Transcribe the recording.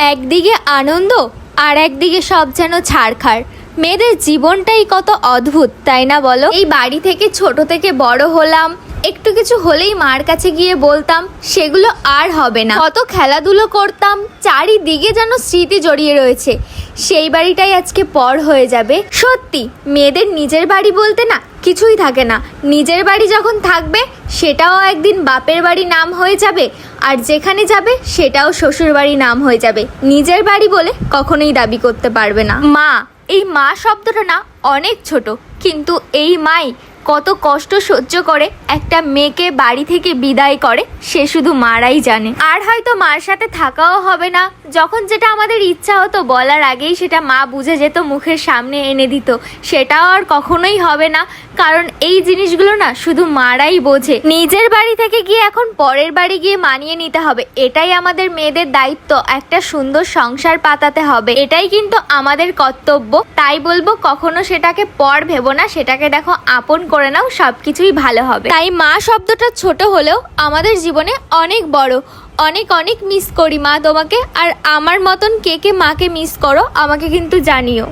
একদিকে আনন্দ আর একদিকে সব যেন ছাড়খাড়। মেয়েদের জীবনটাই কত অদ্ভুত, তাই না বলো? এই বাড়ি থেকে ছোট থেকে বড় হলাম, একটু কিছু হলেই মার কাছে গিয়ে বলতাম, সেগুলো আর হবে না। কত খেলাধুলো করতাম, চারিদিকে যেন স্মৃতি জড়িয়ে রয়েছে। সেই বাড়িটাই আজকে পর হয়ে যাবে। সত্যি মেয়েদের নিজের বাড়ি বলতে না কিছুই থাকে না। নিজের বাড়ি যখন থাকবে সেটাও একদিন বাপের বাড়ি নাম হয়ে যাবে, আর যেখানে যাবে সেটাও শ্বশুর বাড়ি নাম হয়ে যাবে। নিজের বাড়ি বলে কখনোই দাবি করতে পারবে না। মা, এই মা শব্দটা না অনেক ছোট, কিন্তু এই মাই কত কষ্ট সহ্য করে একটা মেয়েকে বাড়ি থেকে বিদায় করে সে শুধু মারাই জানে। আর হয়তো মার সাথে থাকাও হবে না, যখন যেটা আমাদের ইচ্ছা হতো বলার আগেই সেটা মা বুঝে যেত, মুখের সামনে এনে দিত, সেটাও আর কখনোই হবে না। কারণ এই জিনিসগুলো না শুধু মারাই বোঝে। নিজের বাড়ি থেকে গিয়ে এখন পরের বাড়ি গিয়ে মানিয়ে নিতে হবে, এটাই আমাদের মেয়েদের দায়িত্ব। একটা সুন্দর সংসার পাতাতে হবে, এটাই কিন্তু আমাদের কর্তব্য। তাই বলবো কখনো সেটাকে পর ভেবো না, সেটাকে দেখো আপন করে নাও, সবকিছুই ভালো হবে। তাই মা শব্দটা ছোট হলেও আমাদের জীবনে অনেক বড়। অনেক অনেক মিস করি মা তোমাকে। আর আমার মতন কে কে মাকে মিস করো আমাকে কিন্তু জানিও।